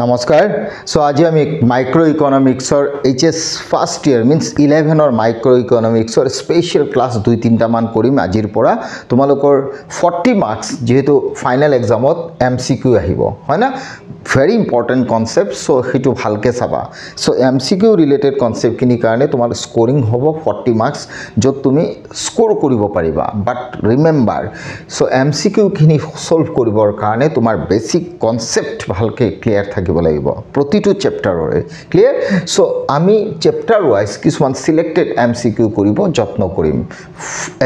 নমস্কাৰ সো আজি আমি মাইক্ৰো ইকনমিক্সৰ HS first year means 11 micro ইকনমিক্সৰ স্পেশাল ক্লাস 2-3টা মান কৰিম আজিৰ পৰা তোমালোকৰ 40 মাৰ্কস যেহেতু ফাইনাল এক্সামত এমসিকিউ আহিব হয় না very important concept so hetu bhalke saba so mcq related concept kini karone tomar scoring hobo 40 marks jot tumi score koribo pariba but remember so mcq kini solve koribor karone tomar basic concept bhalke clear thakibo lagibo protitu chapter ore clear so ami chapter wise kisman selected mcq koribo jotno korim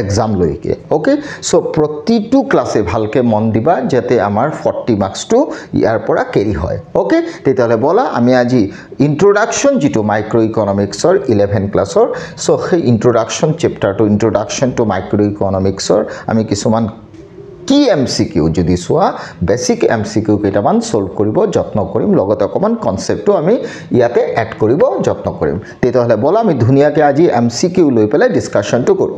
exam loike okay so protitu class e bhalke mon diba jate amar 40 marks to yar pora carry হয় okay তেতিয়ালে বলা আমি আজি introduction যেটো micro ইকনমিক্সৰ 11 ক্লাসৰ so সেই ইন্ট্ৰোডাকশন chapter two ইন্ট্ৰোডাকশন two micro ইকনমিক্সৰ আমি কিছুমান কি এমসিকিউ যদি সোয়া বেসিক এমসিকিউ কেটামান সলভ কৰিব যত্ন কৰিম লগতে অকমান কনসেপ্টটো আমি ইয়াতে এড কৰিব যত্ন কৰিম তেতিয়ালে বলা আমি ধুনিয়াকে আজি এমসিকিউ লৈ পেলাই ডিসকাশনটো কৰো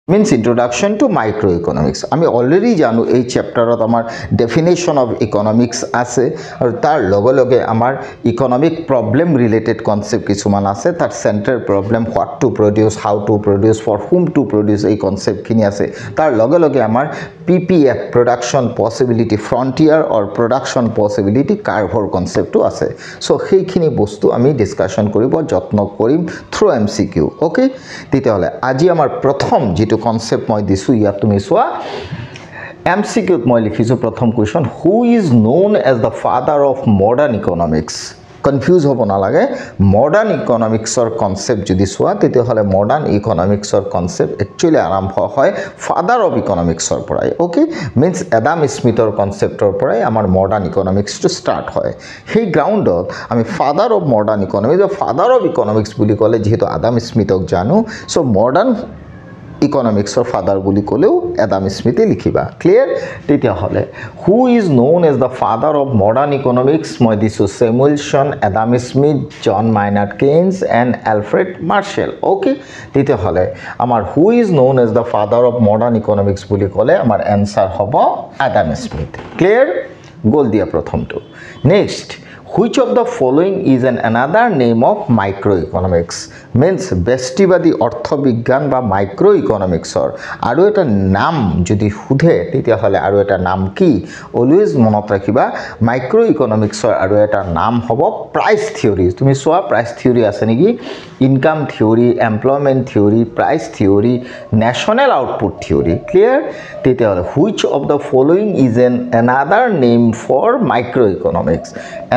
means introduction to microeconomics আমি already জানো এই চ্যাপ্টাৰত আমাৰ definition of economics আছে আৰু তাৰ লগে লগে আমাৰ economic problem related concept কিছুমান আছে তাৰ center problem what to produce how to produce for whom to produce এই concept খিনি আছে তাৰ লগে লগে আমাৰ PPF production possibility frontier or production possibility curve concept টো আছে সো সেইখিনি বস্তু আমি ডিসকাশন কৰিব যত্ন কৰিম through MCQ okay তেতিয়াহলে আজি আমাৰ প্ৰথম যেটো concept মই দিছো ইয়া তুমি সোয়া MCQ ত মই লিখিছো প্ৰথম question who is known as the father of modern economics confuse হ'ব না লাগে modern economics or concept যদি সোয়া তেতে হলে modern economics or concept actually আৰম্ভ হয় father of economics or পৰাই okay means adam smith or concept or পৰাই আমাৰ modern economics to start হয় সেই গ্ৰাউণ্ডত আমি father of modern economics or father of economics বুলি কলে যেহেতু adam smithক জানো so modern economics or father বুলি কলেও adam smith লিখিবা clear তেতিয়া হলে who is known as the father of modern economics মই দিছো samuelson adam smith john maynard keynes and alfred marshall okay তেতিয়া হলে আমাৰ who is known as the father of modern economics বুলি কলে আমাৰ answer হ'ব adam smith clear গোল দিয়া প্ৰথমটো next which of the following is another name of microeconomics means ব্যষ্টিবাদী অৰ্থবিজ্ঞান বা microeconomics আৰু এটা নাম যদি খুধে তেতিয়া হলে আৰু এটা নাম কি অলওয়েজ মনত ৰাখিবা microeconomics আৰু এটা নাম হ'ব price theory তুমি সোয়া price theory আছে নেকি income theory employment theory price theory national output theory clear তেতিয়া হলে which of the following is another name for microeconomics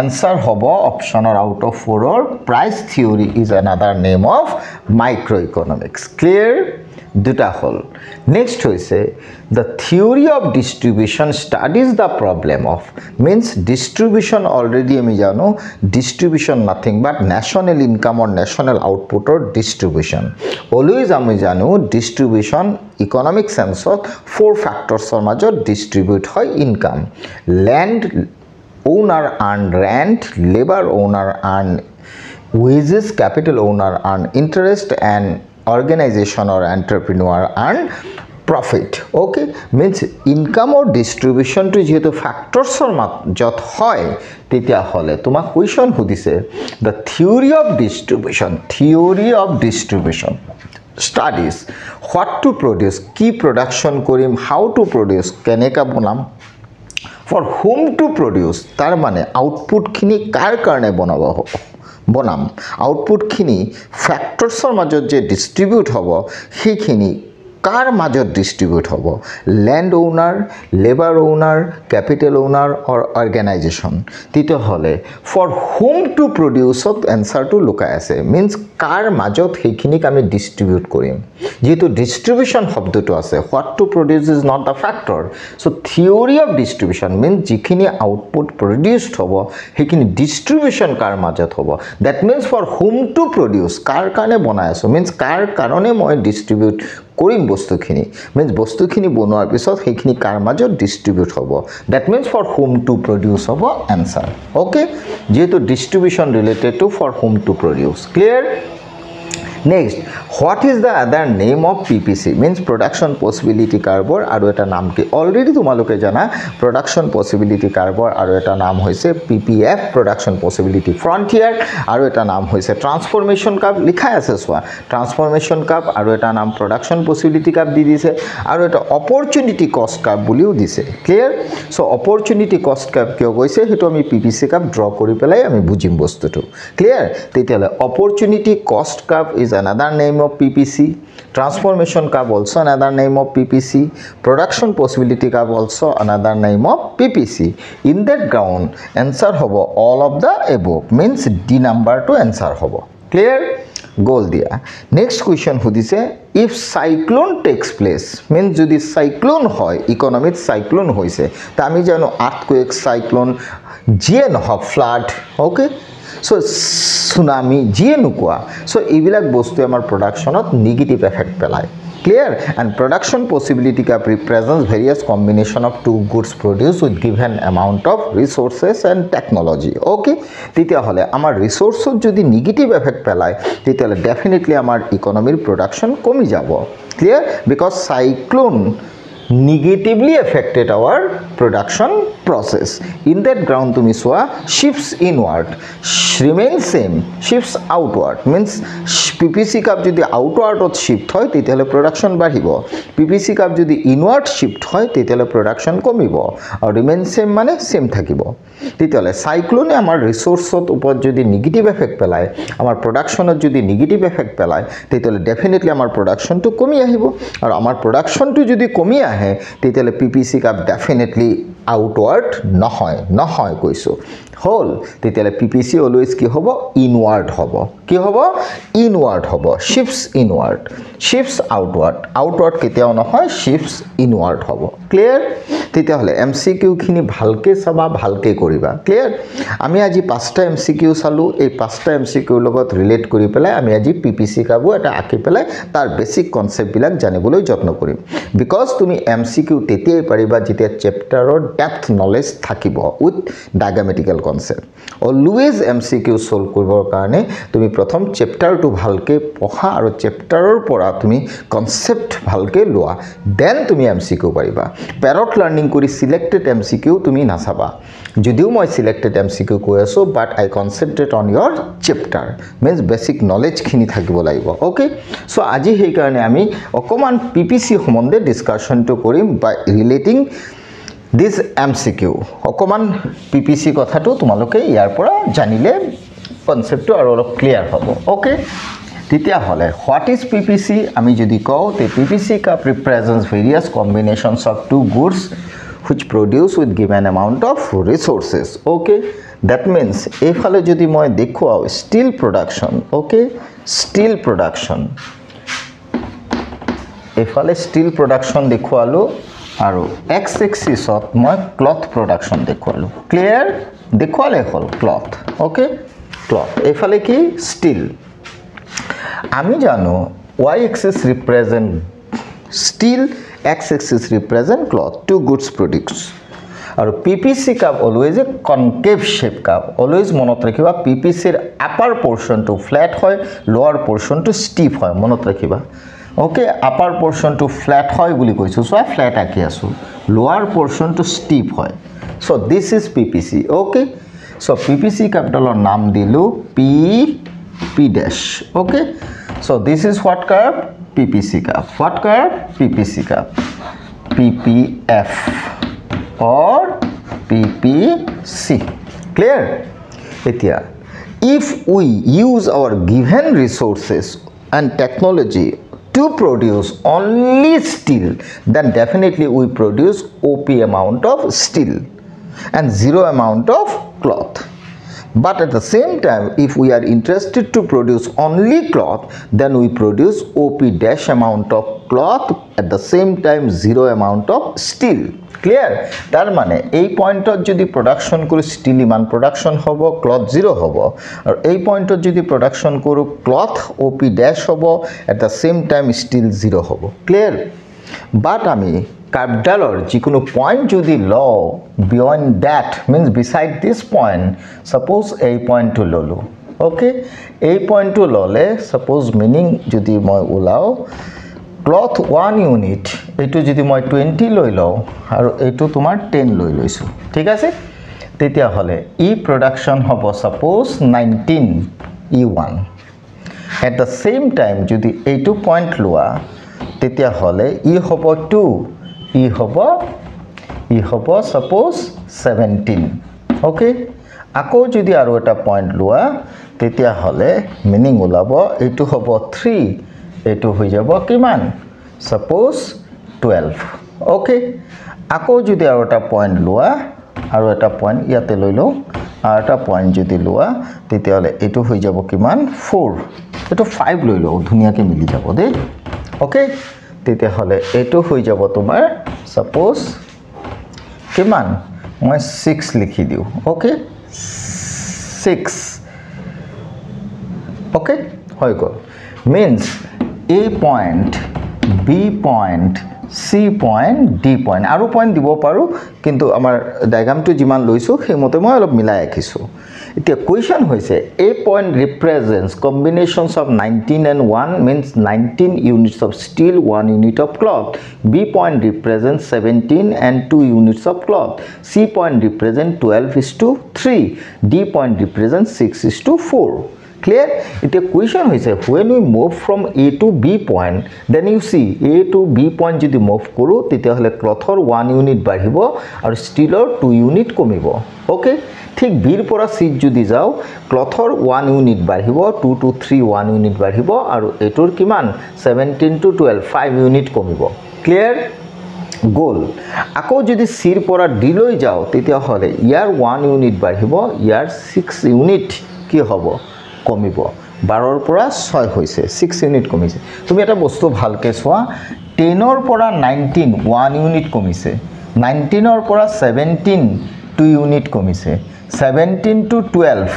answer hobo option or out of 4 or price theory is another name of microeconomics clear দুটা হল next hoise the theory of distribution studies the problem of means distribution already ami jano distribution nothing but national income or national output or distribution always ami jano distribution economic sense of four factors or major distribute hoy income land owner earn rent labor owner earn wages capital owner earn interest and organization or entrepreneur earn profit okay means income or distribution to যেহেতু factors or যত হয় তেতিয়া হলে তোমাক question খুদিছে the theory of distribution studies what to produce কি production কৰিম how to produce কেনেকা বনাম for whom to produce tar mane output khini kar karone bonam output khini factors or major je distribute hobo hekhini কাৰ মাজত distribute হ'ব land owner labour owner capital owner or organisation তিতে হলে for whom to প্রডিউসত এনসারটো লুকাই আছে means কাৰ মাজত হেখিনিক আমি ডিস্ট্ৰিবিউট কৰিম যেহেতু ডিস্ট্রিবিউশন শব্দটো আছে what to produce is not the factor so theory of distribution means যিখিনি আউটপুট প্রডিউসড হ'ব হেখিনি ডিস্ট্রিবিউশন কাৰ মাজত হ'ব that means for whom to produce কাৰ কাৰণে বনাই আছো মিন্স কাৰ কাৰণে মই ডিস্ট্ৰিবিউট কৰিম বস্তুখিনি মিন্স বস্তুখিনি বনোৱাৰ পিছত সেইখিনি কাৰ মাজত ডিষ্ট্ৰিবিউট হ'ব that means for whom to produce হ'ব answer okay যেহেতু distribution related to for whom to produce clear next what is the other name of PPC means production possibility curve আৰু এটা নাম কি অলৰেডি তোমালোকে জানা production possibility curve আৰু এটা নাম হৈছে PPF production possibility frontier আৰু এটা নাম হৈছে transformation curve লিখা আছে সোয়া transformation curve আৰু এটা নাম production possibility curve দি দিছে আৰু এটা opportunity cost curve বুলিও দিছে clear so opportunity cost curve কিয় গৈছে হেতু আমি PPC curve draw কৰি পেলাই আমি বুজিম বস্তুটো clear তেতিয়ালে opportunity cost curve is another name of PPC transformation curve also another name of PPC production possibility curve also another name of PPC in that ground answer hobo all of the above means D number to answer hobo clear goal dia next question hudise if cyclone takes place means jodi cyclone hoy economic cyclone hoise ta ami jano earthquake cyclone jn ho flood okay so tsunami jienukwa so ebilak bostu amar production ot negative effect pelai clear and production possibility ka represents various combination of two goods produced with given amount of resources and technology okay titia hole amar resource jodi negative effect pelai titia definitely amar economy production komi jabo clear because cyclone negatively affected our production process in that ground tumi soa shifts inward remains same shifts outward means PPC curve jodi outward ot shift hoy titele production baribo PPC curve jodi inward shift hoy titele production komibo or remain same mane same thakibo titele cyclone amar resource ot upor jodi negative effect pelai amar production ot jodi negative effect pelai titele definitely amar production to komi ahibo or amar production to jodi komi ahe titele PPC curve definitely outward নহয় কইছো হল তেতিয়ালে PPC always কি হ'ব inward হ'ব কি হ'ব inward হ'ব shifts outward কেতিয়াও নহয় shifts inward হ'ব ক্লিয়ার তেতিয়ালে MCQ খিনি ভালকে চাবা ভালকে কৰিবা ক্লিয়াৰ আমি আজি পাঁচটা MCQ চালু এই পাঁচটা MCQ লগত ৰিলেট কৰি পেলাই আমি আজি PPC কাবো এটা আকি পেলাই তাৰ বেসিক কনসেপ্ট বিলাক জানিবলৈ যত্ন কৰিম বিকজ তুমি MCQ তেতিয়াই পাৰিবা যেতিয়া চ্যাপ্টাৰৰ ডেপথ নলেজ থাকিব with diagrammatical concept always MCQ solve কৰিবৰ কাৰণে তুমি প্ৰথম চ্যাপ্টাৰটো ভালকে পঢ়া আৰু চ্যাপ্টাৰৰ পৰা তুমি কনসেপ্ট ভালকে লোৱা দেন তুমি MCQ পাৰিবা প্যাৰট লাৰ্নিং কৰি সিলেক্টেড MCQ তুমি নাচাবা যদিও মই সিলেক্টেড MCQ কৈ আছো but I concentrate on your chapter means basic knowledge খিনি থাকিব লাগিব ওকে সো আজি সেই কাৰণে আমি অকমান PPC সম্বন্ধে ডিসকাশনটো কৰিম বাই ৰিলেটিং this MCQ অকমান PPC কথাটো তোমালোকে ইয়াৰ পৰা জানিলে কনসেপ্টটো আৰু অলপ ক্লিয়াৰ হ'ব ওকে তেতিয়া হলে what is PPC আমি যদি কও তে PPC curve represents various combinations of two goods which produce with given amount of resources okay that means এফালে যদি মই দেখুৱাও steel production okay steel production এফালে steel production দেখুৱালো আৰু x axis ত মই cloth production দেখুৱালো ক্লিয়াৰ দেখুৱালে হল cloth okay cloth এফালে কি steel আমি জানো y axis represent steel x axis represent cloth two goods produced আৰু PPC curve always a concave shape curve always মনত ৰাখিবা PPC ৰ upper portion to flat হয় lower portion to steep হয় মনত ৰাখিবা okay upper portion to flat hoy buli koisu so flat aki asu lower portion to steep hoy so this is PPC okay so PPC capital or naam dilu P dash okay so this is what curve PPC curve what curve PPC curve PPF or PPC clear etia if we use our given resources and technology to produce only steel then definitely we produce OP amount of steel and zero amount of cloth But at the same time, if we are interested to produce only cloth, then we produce OP dash amount of cloth, at the same time 0 amount of steel. Clear? তার মানে এই পয়েন্টত যদি production করি steel ইমান production হব, cloth 0 হব, আর এই পয়েন্টত যদি প্রোডাকশন করো ক্লথ OP ড্যাশ হব, at the same time still 0 হব। ক্লিয়ার? বাট আমি কাৰ্ভডালৰ যিকোনো পয়েন্ট যদি লও beyond that means beside this point, suppose এই পয়েন্টটো ললো, ওকে, এই পয়েন্টটো ললে সাপোজ মিনিং যদি মই ওলাও ক্লথ 1 ইউনিট, এইটো যদি মই 20 লৈ লওঁ আৰু এইটো তোমাৰ 10 লৈ লৈছোঁ, ঠিক আছে, তেতিয়াহ'লে ই প্ৰডাকশ্যন হ'ব suppose 19 E1। At the same time যদি এইটো পয়েন্ট লোৱা তেতিয়াহ'লে ই হ'ব 2, ই হ'ব সাপোজ 17, ওকে। আকৌ যদি আৰু এটা পয়েন্ট লোৱা তেতিয়াহ'লে মিনিং ওলাব এইটো হ'ব 3, এইটো হৈ যাব কিমান সাপোজ 12, ওকে। আকৌ যদি আৰু এটা পয়েন্ট লোৱা, আৰু এটা পয়েন্ট ইয়াতে লৈ লওঁ, আৰু এটা পয়েন্ট যদি লোৱা তেতিয়াহ'লে এইটো হৈ যাব কিমান 4, এইটো 5 লৈ লওঁ, ধুনীয়াকৈ মিলি যাব দেই, ওকে। তেতিয়াহ'লে এইটো হৈ যাব তোমাৰ সাপোজ কিমান, মই 6 লিখি দিওঁ, ওকে, 6, ওকে, হৈ গ'ল। Means A point, B point, C point, D point, আৰু পয়েন্ট দিব পাৰোঁ, কিন্তু আমাৰ ডায়াগ্ৰামটো যিমান লৈছোঁ সেইমতে মই অলপ মিলাই ৰাখিছোঁ। এতিয়া কুৱেশ্যন হৈছে A point represents combinations of 19 and 1 means 19 units of steel, 1 unit of cloth. B point represents 17 and 2 units of cloth. C point represents 12:3. D point represents 6:4. Clear? It a question hoise when we move from A to B point, then you see A to B point jodi move koru tetiahole clothor 1 unit badhibo aru steelor 2 unit komibo, okay। ঠিক B ৰ পৰা C যদি যাও ক্লথৰ 1 unit বাঢ়িব, 2 to 3 1 unit বাঢ়িব, আৰু এটোৰ কিমান 17 to 12 5 unit কমিব। ক্লিয়াৰ? গোল। আকৌ যদি C ৰ পৰা D লৈ যাও তেতিয়াহ'লে ইয়াৰ 1 ইউনিট বাঢ়িব, ইয়াৰ 6 ইউনিট কি হ'ব কমিব, 12 ৰ পৰা 6 হৈছে, 6 ইউনিট কমিছে। তুমি এটা বস্তু ভালকে চোৱা, 10 ৰ পৰা 19 1 ইউনিট কমিছে, 19 ৰ পৰা 17 2 ইউনিট কমিছে, 17 to 12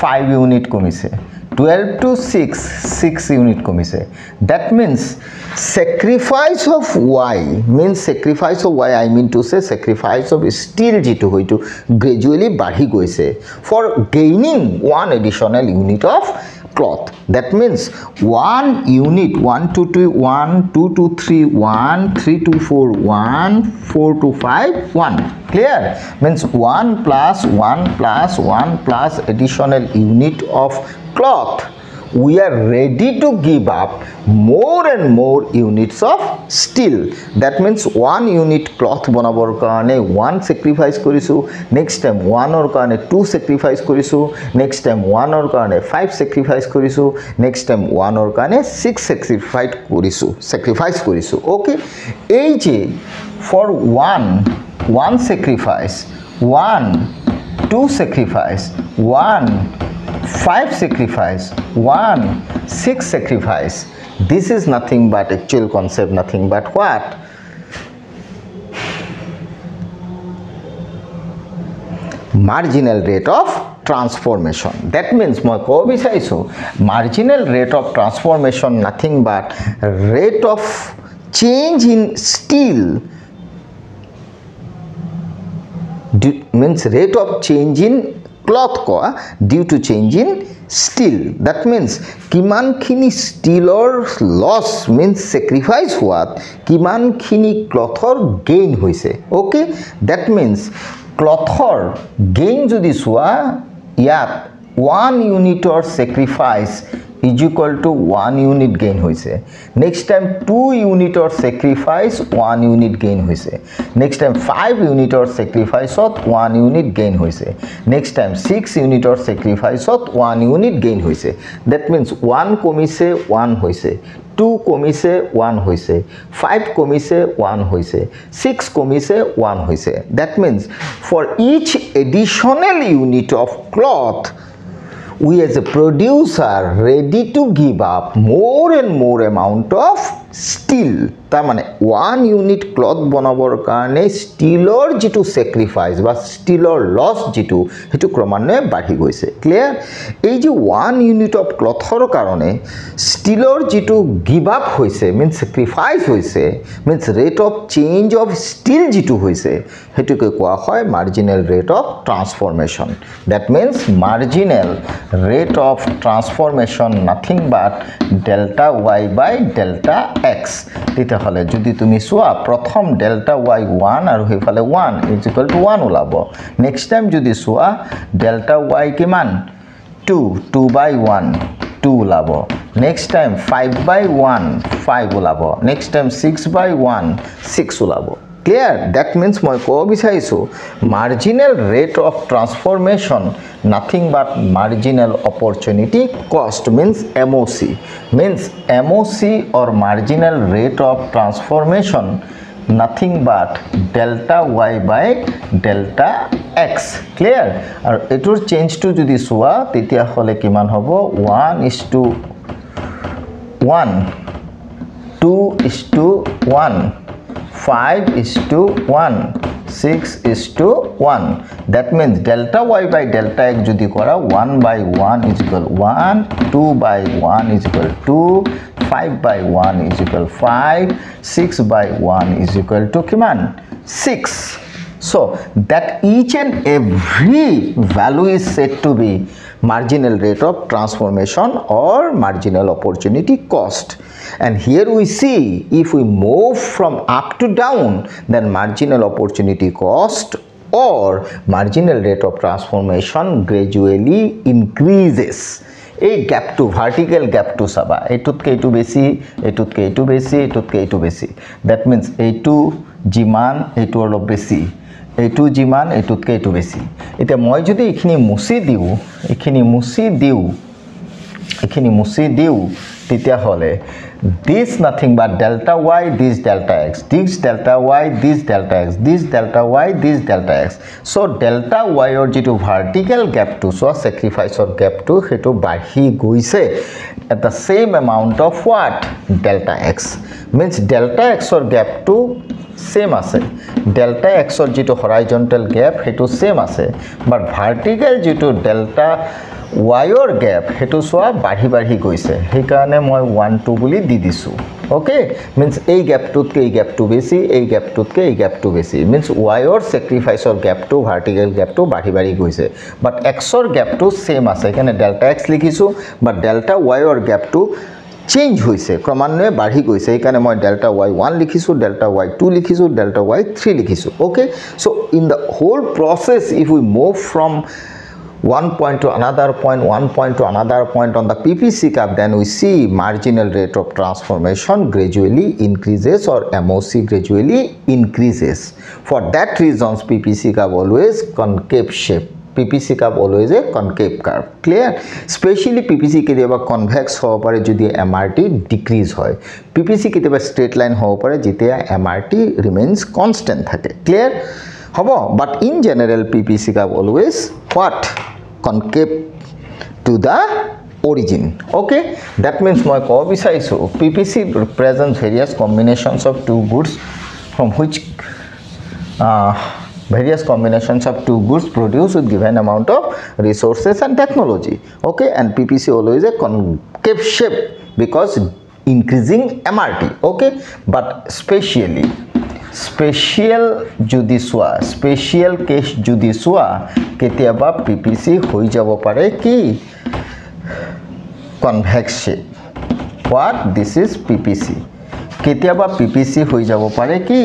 5 ইউনিট কমিছে, 12 to 6 ইউনিট কমিছে। That means sacrifice of Y means sacrifice of Y, I mean to say sacrifice of steel যিটো হয়তো gradually বাঢ়ি গৈছে for gaining 1 additional unit of cloth. That means 1 unit, 1 to 2 1, 2 to 3 1, 3 to 4 1, 4 to 5 1. Clear? Means 1 plus 1 plus 1 plus additional unit of cloth, we are ready to give up more and more units of steel. That means 1 unit cloth bonabor karone 1 sacrifice korisu, next time 1 or karone 2 sacrifice korisu, next time 1 or karone 5 sacrifice korisu, next time 1 or karone 6 sacrifice korisu, okay। এই যে for 1 sacrifice, 1 2 sacrifice, 1 5 sacrifice, 1 6 sacrifice, this is nothing but actual concept, nothing but what? Marginal rate of transformation. That means moi ko bisaisu marginal rate of transformation nothing but rate of change in steel, means rate of change in cloth ko due to change in steel. That means kiman khini steelor loss means sacrifice hoat kiman khini clothor gain hoise, okay। That means clothor gain jodi soa yat 1 unit or sacrifice is equal to 1 unit gain hoise, next time 2 unit or sacrifice 1 unit gain hoise, next time 5 unit or sacrifice ot 1 unit gain hoise, next time 6 unit or sacrifice ot 1 unit gain hoise। That means 1 komise 1 hoise, 2 কমিছে 1 হৈছে 5 কমিছে 1 হৈছে 6 কমিছে 1 হৈছে that means for each additional unit of cloth we as a producer ready to give up more and more amount of steel ta mane 1 unit cloth banabor karone steelor jitu sacrifice ba steelor loss jitu hetu kromane badhi goise clear ei je 1 unit of cloth hor karone steelor jitu give up hoise means sacrifice hoise means rate of change of steel jitu hoise hetu ke koa hoy marginal rate of transformation that means marginal rate of transformation nothing but delta y by delta x এটা হলে যদি তুমি সোয়া প্রথম delta y 1 আর হেফালে 1 is equal to 1 ওলাবো next time যদি সোয়া ডেল্টা y কিমান 2 2 by 1 2 ওলাবো নেক্সট টাইম 5 by 1 5 ওলাবো নেক্সট টাইম 6 by 1 6 ওলাবো clear that means মই কো বিচাৰিছো marginal rate of transformation nothing but marginal opportunity cost means MOC or marginal rate of transformation nothing but delta y by delta x clear আর এটোর change টু যদি সোয়া তেতিয়া হলে কিমান হবে 1:1 2:1 5:1 6:1 that means delta y by delta x jodi kora 1/1 is equal 1 2/1 is equal 2 5/1 is equal 5 6/1 is equal to kiman 6 so that each and every value is said to be marginal rate of transformation or marginal opportunity cost and here we see if we move from up to down then marginal opportunity cost or marginal rate of transformation gradually increases a gap to vertical gap to saba etutke etu besi etutke etu besi etutke etu besi that means etu jiman etu olo besi etu jiman etutke etu besi eta moi jodi ekhini musi diu তেতিয়া হলে this nothing but delta y this delta x this delta y this delta x this delta y this delta x so delta y or jitu vertical gap to so sacrifice or gap to hetu bahi goise at the same amount of what delta x means delta x or gap to same ase delta x or jitu horizontal gap hetu same ase but vertical jitu delta y or gap hetu soa bahi goise he karone moi 1 2 boli di disu okay means ei gap tutke ei gap to besi ei gap tutke ei gap to besi means y or sacrifice or gap to vertical gap to bahi goise but x or gap to same ase kene delta x likhisu but delta y or gap to change hoise ক্রমান্বয়ে বাঢ়ি গৈছে এই কারণে মই delta y1 লিখিছো delta y2 লিখিছো delta y3 লিখিছো okay so in the whole process if we move from one point to another point on the PPC curve then we see marginal rate of transformation gradually increases or MOC gradually increases for that reasons PPC curve always concave shape PPC curve always a concave curve clear especially PPC ketiaba convex hobo pare jodi MRT decrease hoy PPC ketiaba straight line hobo pare jitia MRT remains constant thake clear hobo but in general PPC curve always what concave to the origin okay that means moi ko bisaisu PPC represents various combinations of two goods from which various combinations of two goods produced with given amount of resources and technology okay and PPC always a concave shape because increasing MRT okay but special jodi soa special case jodi soa ketiaba PPC hoi jabo pare ki convex shape what this is PPC ketiaba PPC hoi jabo pare ki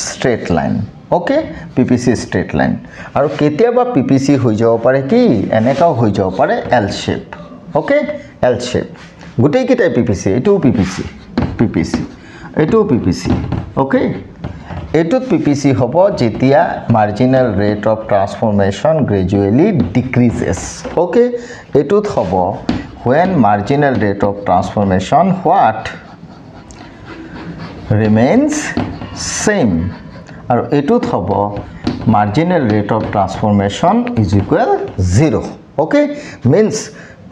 straight line okay PPC straight line aru ketiaba PPC hoi jabo pare ki eneka hoi jabo pare L shape okay L shape gutei kitai PPC etu PPC etu PPC okay etut PPC hobo jetia marginal rate of transformation gradually decreases okay etut hobo when marginal rate of transformation what remains same আৰু এটুত হ'ব marginal rate of transformation is equal 0 okay means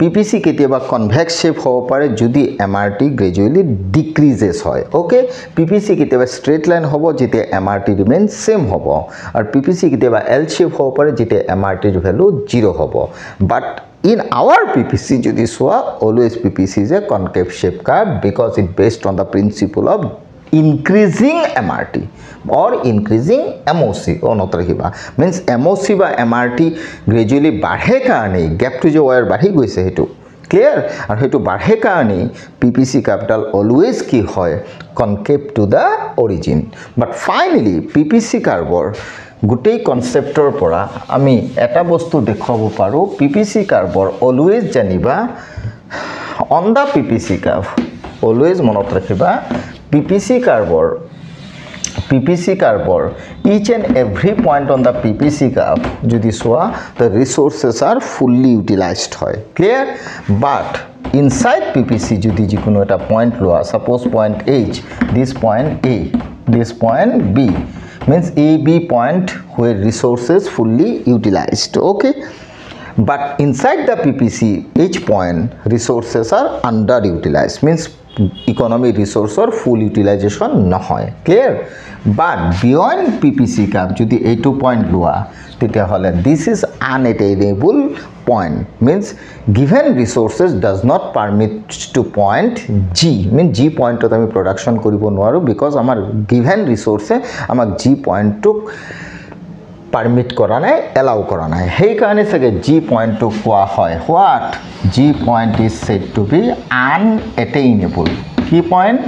PPC কেতিয়াবা convex shape হ'ব পাৰে যদি MRT gradually decreases হয় okay PPC কেতিয়াবা straight line হ'ব যেতিয়া MRT remains same হ'ব আৰু PPC কেতিয়াবা L shape হ'ব পাৰে যেতিয়া MRT ৰ value 0 হ'ব but in our PPC যদি সোয়া always PPC is a concave shape curve because it based on the principle of increasing MRT or increasing MOC or not rakhiba means MOC ba MRT gradually badhe karone gap to je wire badhi goise hetu clear aru hetu badhe karone PPC capital always ki hoy concave to the origin but finally PPC curve গোটেই কনসেপ্টৰ পৰা আমি এটা বস্তু দেখাব পাৰো PPC curve always জানিবা on the PPC curve always মনত ৰাখিবা PPC curve each and every point on the PPC curve jodi soa the resources are fully utilized hoy clear but inside PPC jodi jikono eta point loa suppose point H this point A this point B means AB point where resources fully utilized okay but inside the PPC each point resources are underutilized means economy resource or full utilization নহয় clear but beyond PPC curve যদি এই 2 point লোৱা তেতিয়া হলে this is unattainable point means given resources does not permit to point G mean G point to আমি production কৰিব নোৱাৰো because আমাৰ given resource আমাক G point to permit কৰা নাই allow কৰা নাই সেই কাৰণে সগে G point to কোৱা হয় what G point is said to be unattainable key point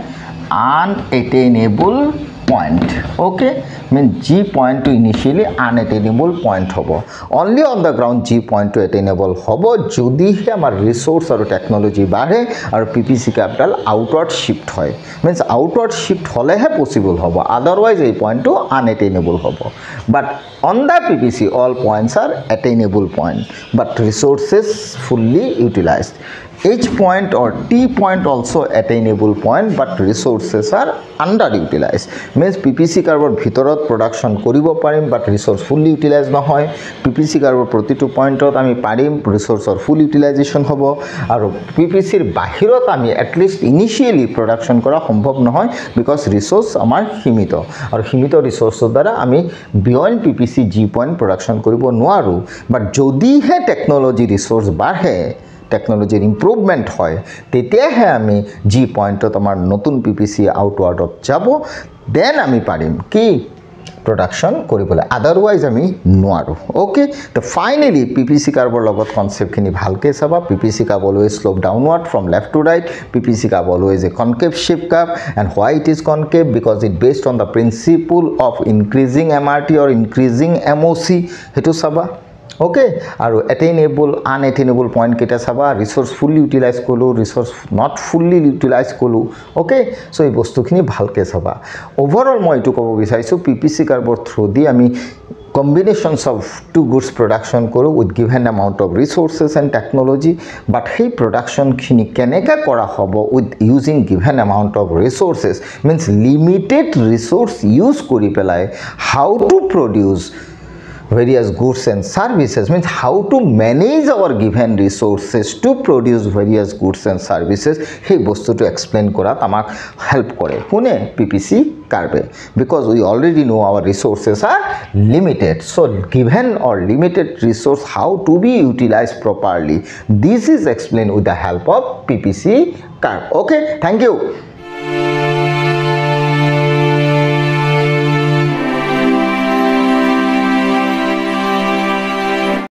unattainable point okay mean G point to initially unattainable point hobo only on the ground G point to attainable hobo jodi he amar resource or technology bare aru PPC capital outward shift hoy means outward shift hole he possible hobo otherwise ei point to unattainable hobo but on the PPC all points are attainable point but resources fully utilized H point or T point also attainable point but resources are underutilized means PPC curve ভিতৰত production কৰিব পাৰিম but resource fully utilized নহয় PPC curve প্ৰতিটো পইণ্টত আমি পাৰিম resource or full utilization হ'ব আৰু PPC ৰ বাহিৰত আমি at least initially production কৰা সম্ভৱ নহয় because resource আমাৰ সীমিত আৰু সীমিত resource দ্বাৰা আমি beyond PPC G point production কৰিব নোৱাৰো but যদিহে technology resource বাঢ়ে technology improvement hoy tetyahe ami G point tomar notun PPC outward jabo then ami parim ki production koribole otherwise ami noaru okay so finally PPC curve logot concept khini bhalke saba PPC curve always slope downward from left to right PPC curve always a concave shape curve and why it is concave because it based on the principle of increasing MRT or increasing MOC hetu saba okay aru attainable unattainable point keta saba resource fully utilized kolu resource not fully utilized kolu okay so ei bostu khini bhalke saba overall moi etu kobo bisaisu PPC curve through di ami combinations of two goods production koru with given amount of resources and technology but hey production khini keneka kora hobo with using given amount of resources means limited resource use kori pelai how to produce various goods and services means how to manage our given resources to produce various goods and services hey bostu to explain kora amak help kore kune PPC curve because we already know our resources are limited so given or limited resource how to be utilized properly this is explained with the help of PPC curve okay thank you